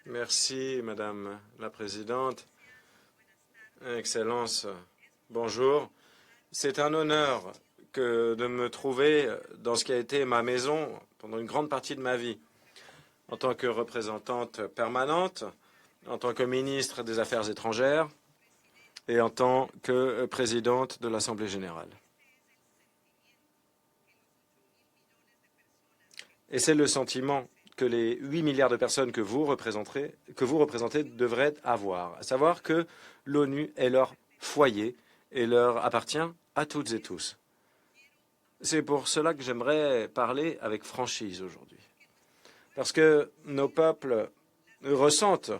Merci, Madame la Présidente. Excellence, bonjour. C'est un honneur de me trouver dans ce qui a été ma maison pendant une grande partie de ma vie, en tant que représentante permanente, en tant que ministre des Affaires étrangères et en tant que présidente de l'Assemblée générale. Et c'est le sentiment que les 8 milliards de personnes que vous représentez devraient avoir, à savoir que l'ONU est leur foyer et leur appartient à toutes et tous. C'est pour cela que j'aimerais parler avec franchise aujourd'hui. Parce que nos peuples ressentent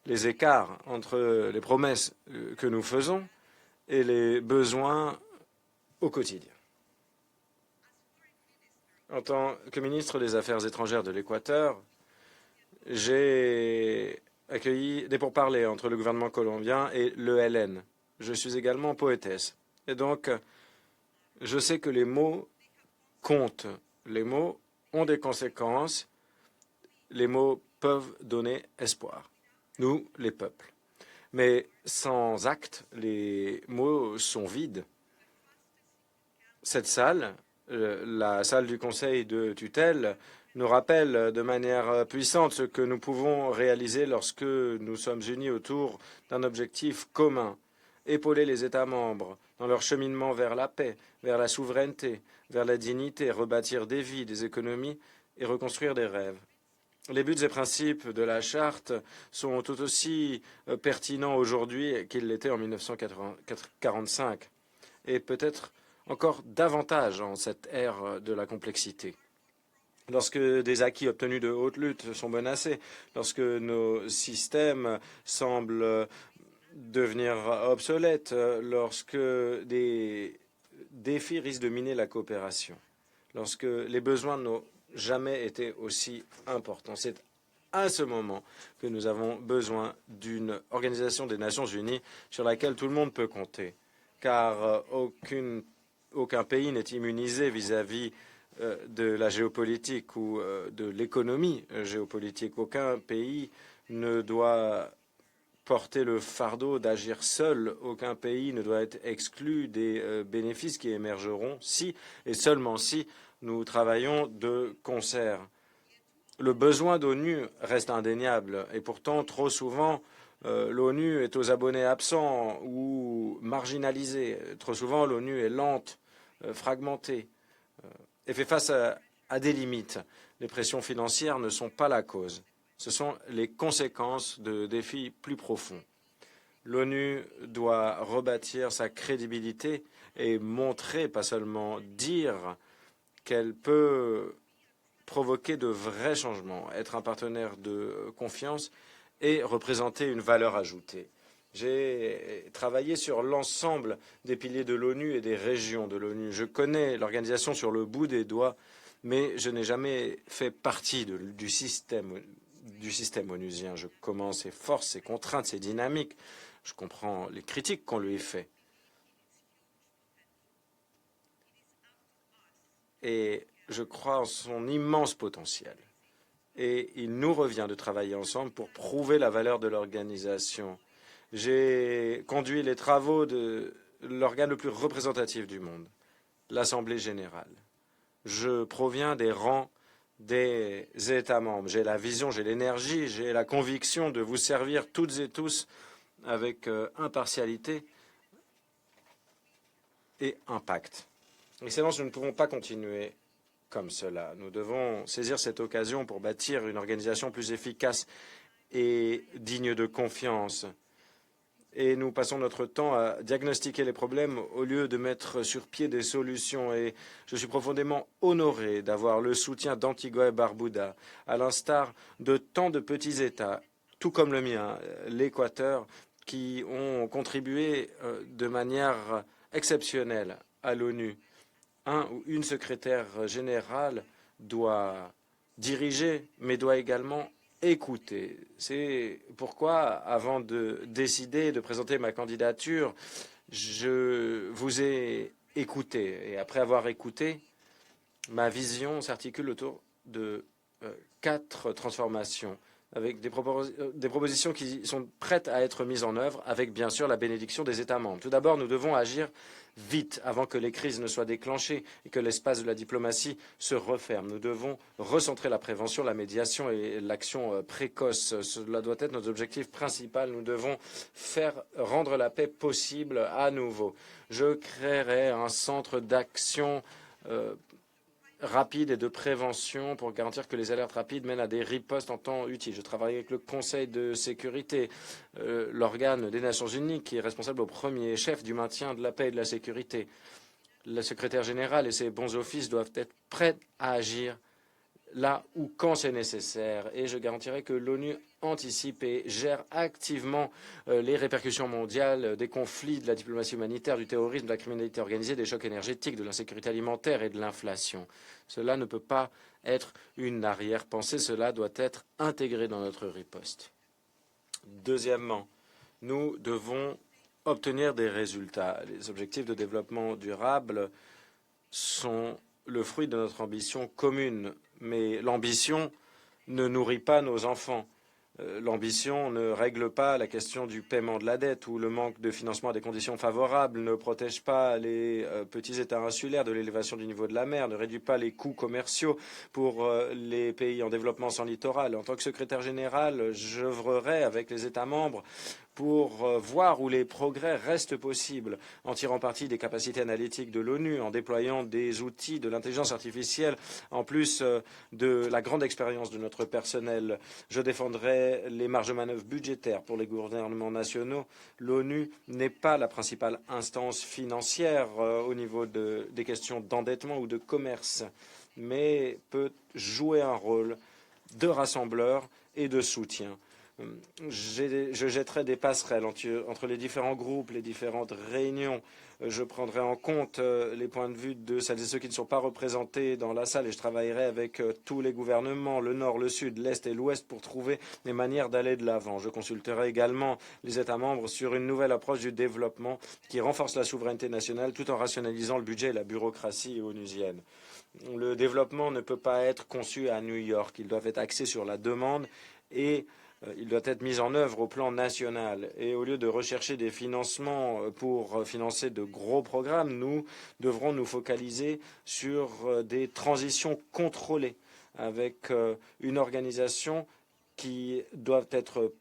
les écarts entre les promesses que nous faisons et les besoins au quotidien. En tant que ministre des Affaires étrangères de l'Équateur, j'ai accueilli des pourparlers entre le gouvernement colombien et l'ELN. Je suis également poétesse. Et donc, je sais que les mots comptent. Les mots ont des conséquences. Les mots peuvent donner espoir. Nous, les peuples. Mais sans acte, les mots sont vides. Cette salle, la salle du Conseil de tutelle, nous rappelle de manière puissante ce que nous pouvons réaliser lorsque nous sommes unis autour d'un objectif commun, épauler les États membres dans leur cheminement vers la paix, vers la souveraineté, vers la dignité, rebâtir des vies, des économies et reconstruire des rêves. Les buts et principes de la charte sont tout aussi pertinents aujourd'hui qu'ils l'étaient en 1945 et peut-être encore davantage en cette ère de la complexité. Lorsque des acquis obtenus de haute lutte sont menacés, lorsque nos systèmes semblent devenir obsolètes, lorsque des défis risquent de miner la coopération, lorsque les besoins n'ont jamais été aussi importants. C'est à ce moment que nous avons besoin d'une organisation des Nations Unies sur laquelle tout le monde peut compter, car aucun pays n'est immunisé vis-à-vis de la géopolitique ou de l'économie géopolitique. Aucun pays ne doit porter le fardeau d'agir seul. Aucun pays ne doit être exclu des bénéfices qui émergeront si et seulement si nous travaillons de concert. Le besoin d'ONU reste indéniable et pourtant, trop souvent, l'ONU est aux abonnés absents ou marginalisée. Trop souvent, l'ONU est lente, fragmentée et fait face à des limites. Les pressions financières ne sont pas la cause. Ce sont les conséquences de défis plus profonds. L'ONU doit rebâtir sa crédibilité et montrer, pas seulement dire, qu'elle peut provoquer de vrais changements, être un partenaire de confiance et représenter une valeur ajoutée. J'ai travaillé sur l'ensemble des piliers de l'ONU et des régions de l'ONU. Je connais l'organisation sur le bout des doigts, mais je n'ai jamais fait partie du système onusien. Je connais ses forces, ses contraintes, ses dynamiques. Je comprends les critiques qu'on lui fait. Et je crois en son immense potentiel. Et il nous revient de travailler ensemble pour prouver la valeur de l'organisation. J'ai conduit les travaux de l'organe le plus représentatif du monde, l'Assemblée générale. Je proviens des rangs des États membres. J'ai la vision, j'ai l'énergie, j'ai la conviction de vous servir toutes et tous avec impartialité et impact. Excellence, nous ne pouvons pas continuer comme cela. Nous devons saisir cette occasion pour bâtir une organisation plus efficace et digne de confiance. Et nous passons notre temps à diagnostiquer les problèmes au lieu de mettre sur pied des solutions. Et je suis profondément honoré d'avoir le soutien d'Antigua et Barbuda, à l'instar de tant de petits États, tout comme le mien, l'Équateur, qui ont contribué de manière exceptionnelle à l'ONU. Un ou une secrétaire générale doit diriger, mais doit également écouter. C'est pourquoi, avant de décider de présenter ma candidature, je vous ai écouté. Et après avoir écouté, ma vision s'articule autour de 4 transformations. avec des propositions qui sont prêtes à être mises en œuvre, avec bien sûr la bénédiction des États membres. Tout d'abord, nous devons agir vite, avant que les crises ne soient déclenchées et que l'espace de la diplomatie se referme. Nous devons recentrer la prévention, la médiation et l'action précoce. Cela doit être notre objectif principal. Nous devons rendre la paix possible à nouveau. Je créerai un centre d'action rapide et de prévention pour garantir que les alertes rapides mènent à des ripostes en temps utile. Je travaille avec le Conseil de sécurité, l'organe des Nations Unies qui est responsable au premier chef du maintien de la paix et de la sécurité. Le secrétaire général et ses bons offices doivent être prêts à agir là ou quand c'est nécessaire. Et je garantirai que l'ONU anticipe et gère activement les répercussions mondiales des conflits, de la diplomatie humanitaire, du terrorisme, de la criminalité organisée, des chocs énergétiques, de l'insécurité alimentaire et de l'inflation. Cela ne peut pas être une arrière-pensée, cela doit être intégré dans notre riposte. Deuxièmement, nous devons obtenir des résultats. Les objectifs de développement durable sont le fruit de notre ambition commune. Mais l'ambition ne nourrit pas nos enfants. L'ambition ne règle pas la question du paiement de la dette ou le manque de financement à des conditions favorables, ne protège pas les petits États insulaires de l'élévation du niveau de la mer, ne réduit pas les coûts commerciaux pour les pays en développement sans littoral. En tant que secrétaire général, j'œuvrerai avec les États membres pour voir où les progrès restent possibles, en tirant parti des capacités analytiques de l'ONU, en déployant des outils de l'intelligence artificielle, en plus de la grande expérience de notre personnel. Je défendrai les marges de manœuvre budgétaires pour les gouvernements nationaux. L'ONU n'est pas la principale instance financière au niveau des questions d'endettement ou de commerce, mais peut jouer un rôle de rassembleur et de soutien. Je jetterai des passerelles entre les différents groupes, les différentes réunions. Je prendrai en compte les points de vue de celles et ceux qui ne sont pas représentés dans la salle et je travaillerai avec tous les gouvernements, le Nord, le Sud, l'Est et l'Ouest pour trouver des manières d'aller de l'avant. Je consulterai également les États membres sur une nouvelle approche du développement qui renforce la souveraineté nationale tout en rationalisant le budget et la bureaucratie onusienne. Le développement ne peut pas être conçu à New York. Il doit être axé sur la demande et il doit être mis en œuvre au plan national. Et au lieu de rechercher des financements pour financer de gros programmes, nous devrons nous focaliser sur des transitions contrôlées avec une organisation qui doit être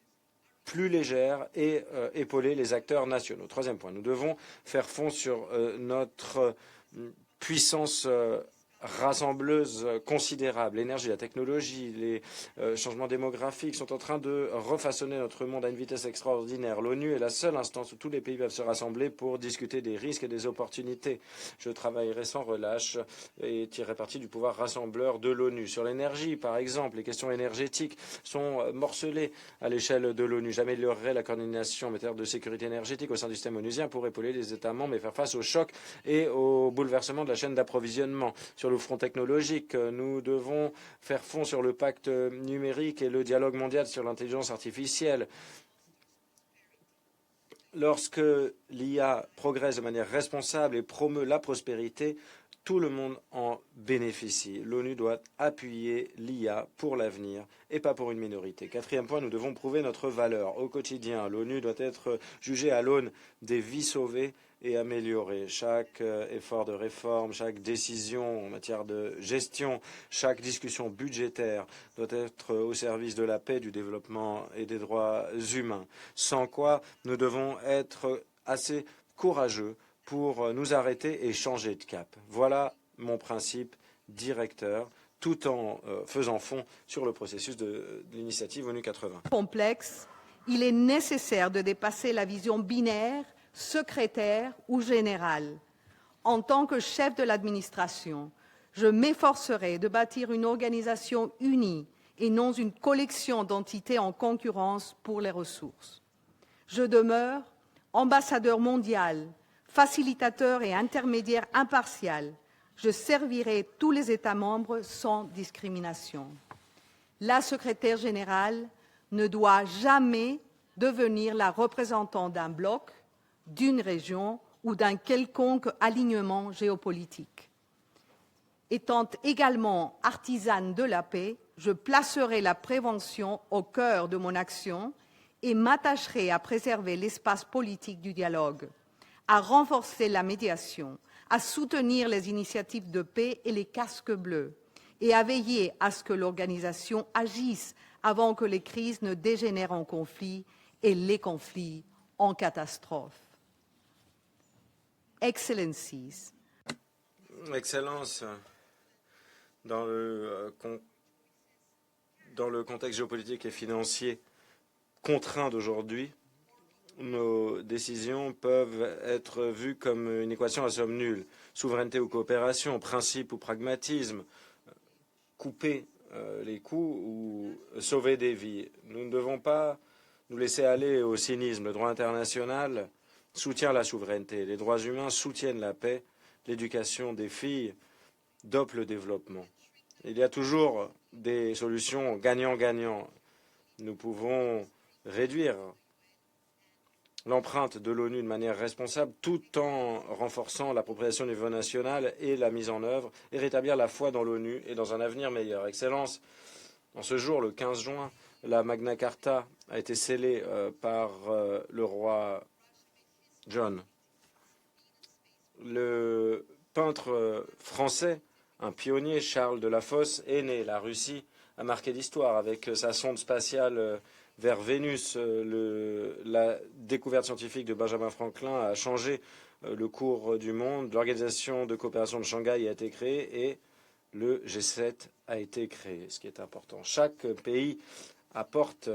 plus légère et épauler les acteurs nationaux. Troisième point, nous devons faire fond sur notre puissance rassembleuse considérable. L'énergie, la technologie, les changements démographiques sont en train de refaçonner notre monde à une vitesse extraordinaire. L'ONU est la seule instance où tous les pays peuvent se rassembler pour discuter des risques et des opportunités. Je travaillerai sans relâche et tirerai parti du pouvoir rassembleur de l'ONU. Sur l'énergie, par exemple, les questions énergétiques sont morcelées à l'échelle de l'ONU. J'améliorerai la coordination en matière de sécurité énergétique au sein du système onusien pour épauler les États membres et faire face aux chocs et aux bouleversements de la chaîne d'approvisionnement. Sur le front technologique, nous devons faire fond sur le pacte numérique et le dialogue mondial sur l'intelligence artificielle. Lorsque l'IA progresse de manière responsable et promeut la prospérité, tout le monde en bénéficie. L'ONU doit appuyer l'IA pour l'avenir et pas pour une minorité. Quatrième point, nous devons prouver notre valeur au quotidien. L'ONU doit être jugée à l'aune des vies sauvées et améliorée. Chaque effort de réforme, chaque décision en matière de gestion, chaque discussion budgétaire doit être au service de la paix, du développement et des droits humains. Sans quoi, nous devons être assez courageux pour nous arrêter et changer de cap. Voilà mon principe directeur, tout en faisant fond sur le processus de l'initiative ONU 80. Complexe, il est nécessaire de dépasser la vision binaire, secrétaire ou général. En tant que chef de l'administration, je m'efforcerai de bâtir une organisation unie et non une collection d'entités en concurrence pour les ressources. Je demeure ambassadeur mondial, facilitateur et intermédiaire impartial. Je servirai tous les États membres sans discrimination. La secrétaire générale ne doit jamais devenir la représentante d'un bloc, d'une région ou d'un quelconque alignement géopolitique. Étant également artisane de la paix, Je placerai la prévention au cœur de mon action et m'attacherai à préserver l'espace politique du dialogue, à renforcer la médiation, à soutenir les initiatives de paix et les casques bleus, et à veiller à ce que l'organisation agisse avant que les crises ne dégénèrent en conflits et les conflits en catastrophes. Excellencies. Excellences, dans le contexte géopolitique et financier contraint d'aujourd'hui, nos décisions peuvent être vues comme une équation à somme nulle. Souveraineté ou coopération, principe ou pragmatisme, couper les coûts ou sauver des vies. Nous ne devons pas nous laisser aller au cynisme. Le droit international soutient la souveraineté. Les droits humains soutiennent la paix. L'éducation des filles dope le développement. Il y a toujours des solutions gagnant-gagnant. Nous pouvons réduire l'empreinte de l'ONU de manière responsable tout en renforçant l'appropriation au niveau national et la mise en œuvre et rétablir la foi dans l'ONU et dans un avenir meilleur. Excellence, en ce jour, le 15 juin, la Magna Carta a été scellée par le roi John. Le peintre français, un pionnier, Charles de la Fosse, est né. La Russie a marqué l'histoire avec sa sonde spatiale vers Vénus. La découverte scientifique de Benjamin Franklin a changé le cours du monde. L'Organisation de coopération de Shanghai a été créée et le G7 a été créé, ce qui est important. Chaque pays apporte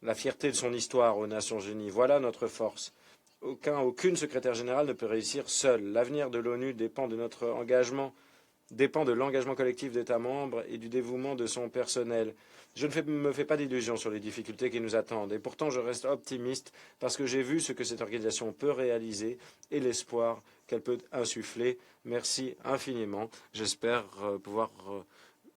la fierté de son histoire aux Nations Unies. Voilà notre force. Aucune secrétaire générale ne peut réussir seule. L'avenir de l'ONU dépend de notre engagement, dépend de l'engagement collectif d'États membres et du dévouement de son personnel. Je ne me fais pas d'illusions sur les difficultés qui nous attendent. Et pourtant, je reste optimiste parce que j'ai vu ce que cette organisation peut réaliser et l'espoir qu'elle peut insuffler. Merci infiniment. J'espère pouvoir